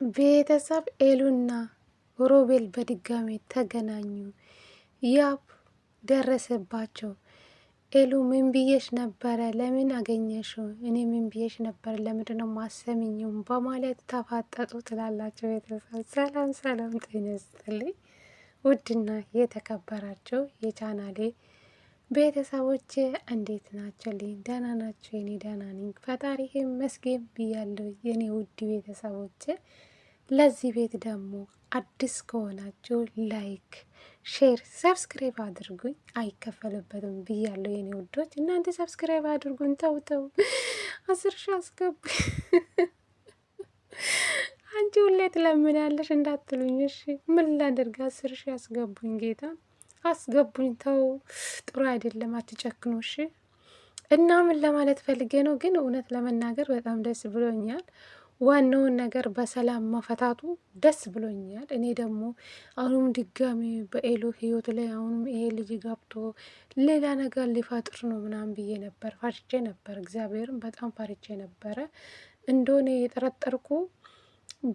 ቤተሰብ ኤሉና ሮቤል በድጋሚ ተገናኙ። ያብ ደረሰባቸው። ኤሉ ምን ብዬሽ ነበረ? ለምን አገኘሽው? እኔ ምን ብዬሽ ነበረ? ለምንድነው ማሰሚኝም? በማለት ተፋጠጡ ትላላቸው። ቤተሰብ ሰላም ሰላም፣ ጤና ይስጥልኝ ውድና የተከበራቸው የቻናሌ ቤተሰቦች እንዴት ናቸው? ልኝ ደህና ናቸው? የኔ ደህና ነኝ ፈጣሪ ይመስገን ብያለሁ። የኔ ውድ ቤተሰቦች ለዚህ ቤት ደግሞ አዲስ ከሆናችሁ ላይክ፣ ሼር፣ ሰብስክራይብ አድርጉኝ። አይከፈልበትም ብያለሁ የኔ ውዶች። እናንተ ሰብስክራይብ አድርጉኝ። ተው ተው 10 ሺህ አስገቡኝ። አንቺ ሁሌ ትለምናለሽ እንዳትሉኝ እሺ። ምን ላደርግ? 10 ሺህ አስገቡኝ። ጌታ አስገቡኝ። ተው ጥሩ አይደለም። አትጨክኑ እሺ። እና ምን ለማለት ፈልጌ ነው ግን እውነት ለመናገር በጣም ደስ ብሎኛል። ዋናውን ነገር በሰላም መፈታቱ ደስ ብሎኛል። እኔ ደግሞ አሁንም ድጋሚ በኤሉ ህይወት ላይ አሁንም ይሄ ልጅ ገብቶ ሌላ ነገር ሊፈጥር ነው ምናምን ብዬ ነበር፣ ፈርቼ ነበር። እግዚአብሔርም በጣም ፈርቼ ነበረ። እንደሆነ የጠረጠርኩ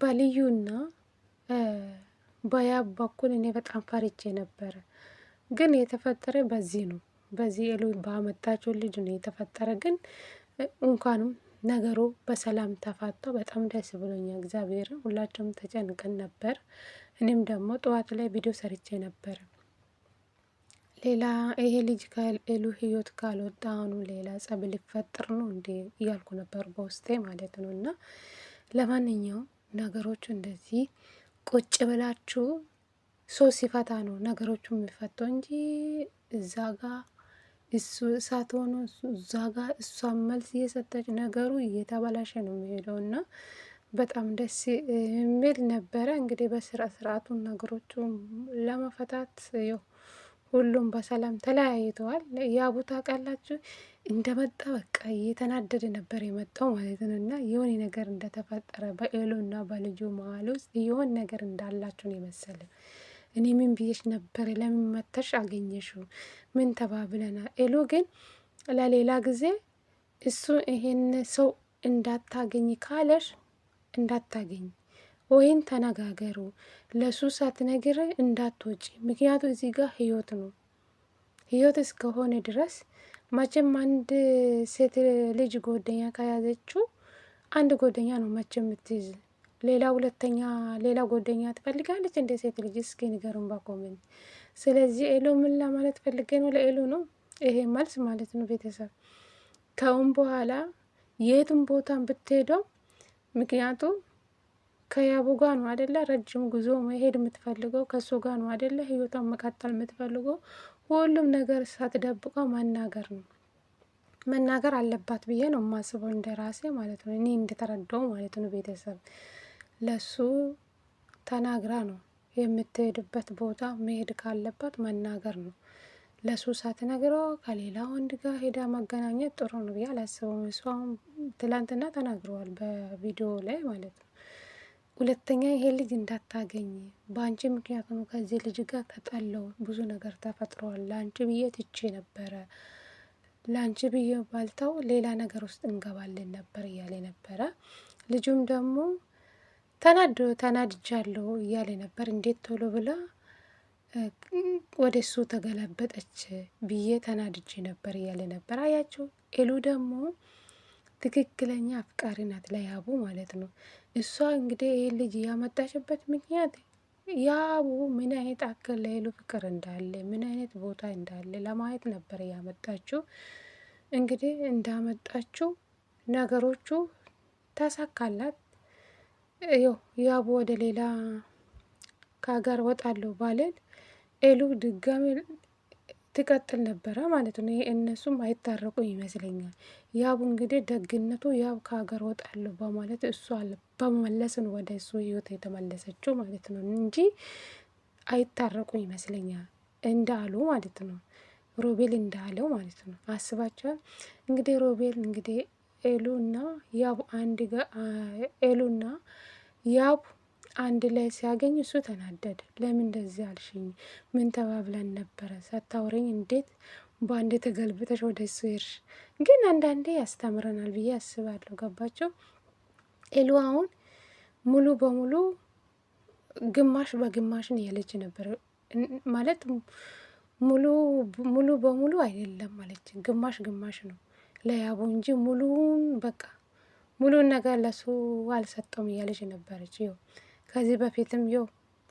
በልዩና በያብ በኩል እኔ በጣም ፈርቼ ነበረ። ግን የተፈጠረ በዚህ ነው፣ በዚህ ኤሉ ባመጣችው ልጅ ነው የተፈጠረ። ግን እንኳንም ነገሩ በሰላም ተፋተው በጣም ደስ ብሎኛል። እግዚአብሔርን ሁላቸውም ተጨንቀን ነበር። እኔም ደግሞ ጠዋት ላይ ቪዲዮ ሰርቼ ነበር። ሌላ ይሄ ልጅ ከኤሉ ህይወት ካልወጣ አሁኑ ሌላ ጸብ ሊፈጥር ነው እንዴ እያልኩ ነበር በውስጤ ማለት ነው። እና ለማንኛውም ነገሮቹ እንደዚህ ቁጭ ብላችሁ ሰው ሲፈታ ነው ነገሮቹ የሚፈታው እንጂ እዛ ጋር እሱ እሳት ሆኖ እዛ ጋር እሷን መልስ እየሰጠች ነገሩ እየተበላሸ ነው የሚሄደው። እና በጣም ደስ የሚል ነበረ። እንግዲህ በስርዓቱን ነገሮቹ ለመፈታት ያው ሁሉም በሰላም ተለያይተዋል። ያቡ ታውቃላችሁ እንደመጣ በቃ እየተናደደ ነበር የመጣው ማለት ነው። እና የሆነ ነገር እንደተፈጠረ በኤሉና በልጁ መሀል ውስጥ የሆነ ነገር እንዳላችሁ ነው የመሰለ። እኔ ምን ብዬሽ ነበር? ለምን መተሽ አገኘሽው? ምን ተባብለናል? ኤሉ ግን ለሌላ ጊዜ እሱ ይሄን ሰው እንዳታገኝ ካለሽ እንዳታገኝ ወይም ተነጋገሩ። ለሱ ሳትነግር እንዳትወጪ። ምክንያቱ እዚህ ጋር ህይወት ነው። ህይወት እስከሆነ ድረስ መቼም አንድ ሴት ልጅ ጎደኛ ከያዘችው አንድ ጎደኛ ነው መቼም የምትይዝ። ሌላ ሁለተኛ ሌላ ጎደኛ ትፈልጋለች እንደ ሴት ልጅ? እስኪ ንገሩን በኮሜንት። ስለዚህ ኤሉ ምን ለማለት ፈልጌ ነው? ለኤሉ ነው ይሄ መልስ ማለት ነው። ቤተሰብ ከአሁን በኋላ የትም ቦታን ብትሄደው፣ ምክንያቱ ከያቡ ጋር ነው አደለ? ረጅም ጉዞ መሄድ የምትፈልገው ከሱ ጋር ነው አደለ? ህይወቷን መቀጠል የምትፈልገው። ሁሉም ነገር ሳትደብቀው መናገር አለባት ብዬ ነው የማስበው፣ እንደ ራሴ ማለት ነው። እኔ እንደተረዳው ማለት ነው። ቤተሰብ ለሱ ተናግራ ነው የምትሄድበት ቦታ መሄድ ካለባት መናገር ነው። ለሱ ሳትነግረው ከሌላ ወንድ ጋር ሄዳ ማገናኘት ጥሩ ነው ብዬ አላስበውም። እሷም ትላንትና ተናግረዋል በቪዲዮ ላይ ማለት ነው። ሁለተኛ ይሄ ልጅ እንዳታገኝ በአንቺ ምክንያት ነው ከዚህ ልጅ ጋር ተጣለው፣ ብዙ ነገር ተፈጥሯል። ለአንቺ ብዬ ትቼ ነበረ፣ ለአንቺ ብዬ ባልተው ሌላ ነገር ውስጥ እንገባለን ነበር እያለ ነበረ። ልጁም ደግሞ ተናድጃለሁ እያለ ነበር። እንዴት ቶሎ ብላ ወደ እሱ ተገለበጠች ብዬ ተናድጄ ነበር እያለ ነበር። አያቸው ኤሉ ደግሞ ትክክለኛ አፍቃሪ ናት ለያቡ ማለት ነው። እሷ እንግዲህ ይህ ልጅ ያመጣችበት ምክንያት ያቡ ምን አይነት አክል ለኤሉ ፍቅር እንዳለ ምን አይነት ቦታ እንዳለ ለማየት ነበር ያመጣችው። እንግዲህ እንዳመጣችው ነገሮቹ ተሳካላት። ያቡ ወደ ሌላ ከሀገር ወጣለሁ ባለን ኤሉ ድጋሚ ትቀጥል ነበረ ማለት ነው። እነሱም አይታረቁ ይመስለኛል። ያቡ እንግዲህ ደግነቱ ያብ ከሀገር ወጣለሁ በማለት እሱ አለ በመመለስን ወደ እሱ ህይወት የተመለሰችው ማለት ነው እንጂ አይታረቁ ይመስለኛል እንዳሉ ማለት ነው። ሮቤል እንዳለው ማለት ነው። አስባቸዋል እንግዲህ ሮቤል እንግዲህ ኤሉና ያብ አንድ ላይ ሲያገኝ እሱ ተናደደ። ለምን እንደዚህ አልሽኝ? ምን ተባብለን ነበረ? ሳታውረኝ እንዴት በአንዴ ተገልብጠሽ ወደ እሱ ሄድሽ? ግን አንዳንዴ ያስተምረናል ብዬ አስባለሁ። ገባቸው ኤሉ አሁን ሙሉ በሙሉ ግማሽ በግማሽን ያለች ነበር ማለት ሙሉ ሙሉ በሙሉ አይደለም ማለች፣ ግማሽ ግማሽ ነው ለያቡ እንጂ ሙሉውን በቃ ሙሉን ነገር ለሱ አልሰጠውም እያለች ነበረች። ይኸው ከዚህ በፊትም ይኸው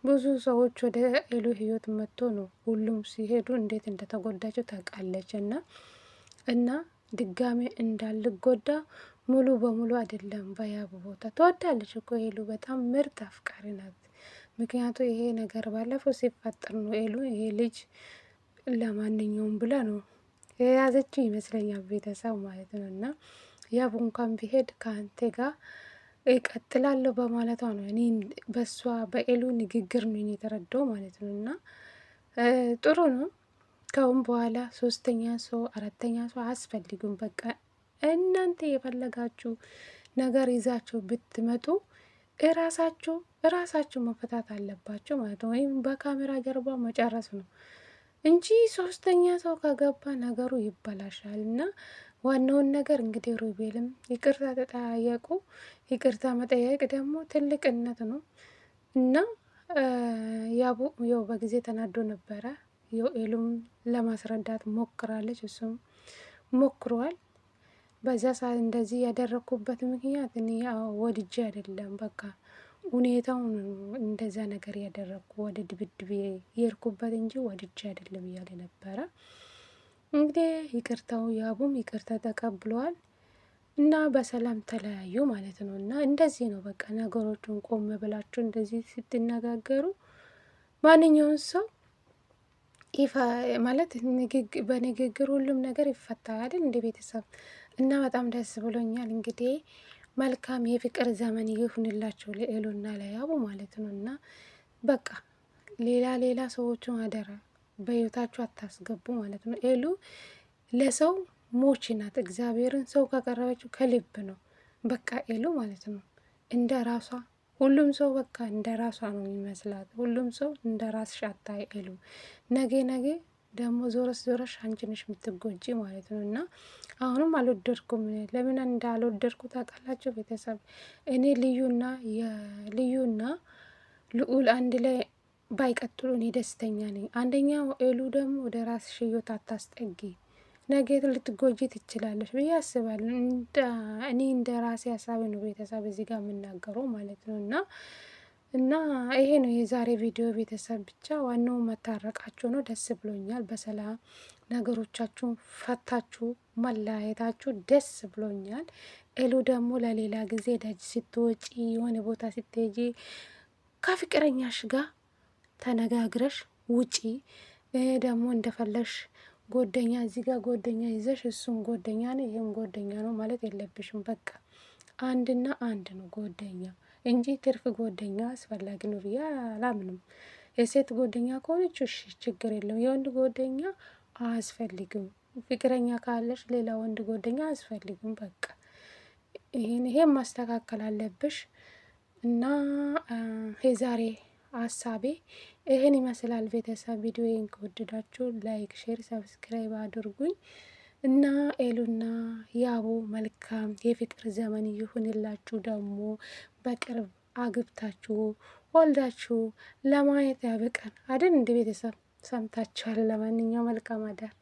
ብዙ ሰዎች ወደ ኤሉ ህይወት መጥቶ ነው ሁሉም ሲሄዱ እንዴት እንደተጎዳቸው ታውቃለች። እና ድጋሜ እንዳልጎዳ ሙሉ በሙሉ አይደለም በያቡ ቦታ ትወዳለች እኮ ኤሉ በጣም ምርጥ አፍቃሪ ናት። ምክንያቱ ይሄ ነገር ባለፈው ሲፈጠር ነው ኤሉ ይሄ ልጅ ለማንኛውም ብላ ነው የያዘችው ይመስለኛል ቤተሰብ ማለት ነው። እና ያቡ እንኳን ቢሄድ ከአንቴ ጋር እቀጥላለሁ በማለቷ ነው እኔ በሷ በኤሉ ንግግር ነው የተረዳው ማለት ነው። እና ጥሩ ነው። ካሁን በኋላ ሶስተኛ ሰው አራተኛ ሰው አያስፈልጉም። በቃ እናንተ የፈለጋችሁ ነገር ይዛችሁ ብትመጡ እራሳችሁ መፈታት አለባቸው ማለት ነው። ወይም በካሜራ ጀርባ መጨረስ ነው እንጂ ሶስተኛ ሰው ከገባ ነገሩ ይበላሻል። እና ዋናውን ነገር እንግዲህ ሮቤልም ይቅርታ ተጠያየቁ። ይቅርታ መጠየቅ ደግሞ ትልቅነት ነው። እና ያቡ ያው በጊዜ ተናዶ ነበረ። ያው ኤሉም ለማስረዳት ሞክራለች፣ እሱም ሞክሯል። በዛ ሰዓት እንደዚህ ያደረኩበት ምክንያት እኔ ወድጄ አይደለም፣ በቃ ሁኔታው እንደዛ ነገር ያደረኩ ወደ ድብድብ የሄድኩበት እንጂ ወድጄ አይደለም እያለ ነበረ። እንግዲህ ይቅርታው ያቡም ይቅርታ ተቀብለዋል እና በሰላም ተለያዩ ማለት ነው። እና እንደዚህ ነው በቃ ነገሮቹን ቆም ብላችሁ እንደዚህ ስትነጋገሩ ማንኛውም ሰው ይፋ ማለት በንግግር ሁሉም ነገር ይፈታል አይደል እንደ ቤተሰብ። እና በጣም ደስ ብሎኛል። እንግዲህ መልካም የፍቅር ዘመን ይሁንላቸው ለኤሉና ለያቡ ማለት ነው። እና በቃ ሌላ ሰዎችን አደራ በህይወታችሁ አታስገቡ ማለት ነው። ኤሉ ለሰው ሞች ናት። እግዚአብሔርን ሰው ከቀረበችው ከልብ ነው በቃ ኤሉ ማለት ነው። እንደ ራሷ ሁሉም ሰው በቃ እንደ ራሷ ነው የሚመስላት። ሁሉም ሰው እንደ ራስሽ አታይ ኤሉ። ነገ ደግሞ ዞረሽ አንቺ ነሽ የምትጎጂ ማለት ነው። እና አሁንም አልወደድኩም። ለምን እንዳልወደድኩ ታውቃላችሁ ቤተሰብ? እኔ ልዩና ልዑል አንድ ላይ ባይቀጥሉ እኔ ደስተኛ ነኝ። አንደኛው ኤሉ ደግሞ ወደ ራስሽ ህይወት አታስጠጊ፣ ነገ ልትጎጂ ትችላለች ብዬ አስባለሁ። እኔ እንደ ራሴ ሀሳብ ነው ቤተሰብ እዚህ ጋር የምናገረው ማለት ነው። እና ይሄ ነው የዛሬ ቪዲዮ ቤተሰብ። ብቻ ዋናው መታረቃችሁ ነው። ደስ ብሎኛል። በሰላም ነገሮቻችሁን ፈታችሁ መለያየታችሁ ደስ ብሎኛል። ኤሉ ደግሞ ለሌላ ጊዜ ደጅ ስትወጪ የሆነ ቦታ ስትሄጂ ከፍቅረኛሽ ጋር ተነጋግረሽ ውጪ። ደግሞ እንደፈለሽ ጎደኛ እዚህ ጋር ጎደኛ ይዘሽ እሱም ጎደኛ ነው ይሄም ጎደኛ ነው ማለት የለብሽም። በቃ አንድና አንድ ነው ጎደኛ እንጂ ትርፍ ጎደኛ አስፈላጊ ነው ብዬ አላምንም። የሴት ጎደኛ ከሆነች እሺ ችግር የለም። የወንድ ጎደኛ አያስፈልግም። ፍቅረኛ ካለሽ ሌላ ወንድ ጎደኛ አያስፈልግም። በቃ ይሄን ማስተካከል አለብሽ። እና የዛሬ ሀሳቤ ይህን ይመስላል ቤተሰብ። ቪዲዮዬን ከወደዳችሁ ላይክ፣ ሼር፣ ሰብስክራይብ አድርጉኝ። እና ኤሉና ያቡ መልካም የፍቅር ዘመን ይሁንላችሁ። ደግሞ በቅርብ አግብታችሁ ወልዳችሁ ለማየት ያብቀን አይደል? እንደ ቤተሰብ ሰምታችኋል። ለማንኛውም መልካም አዳር።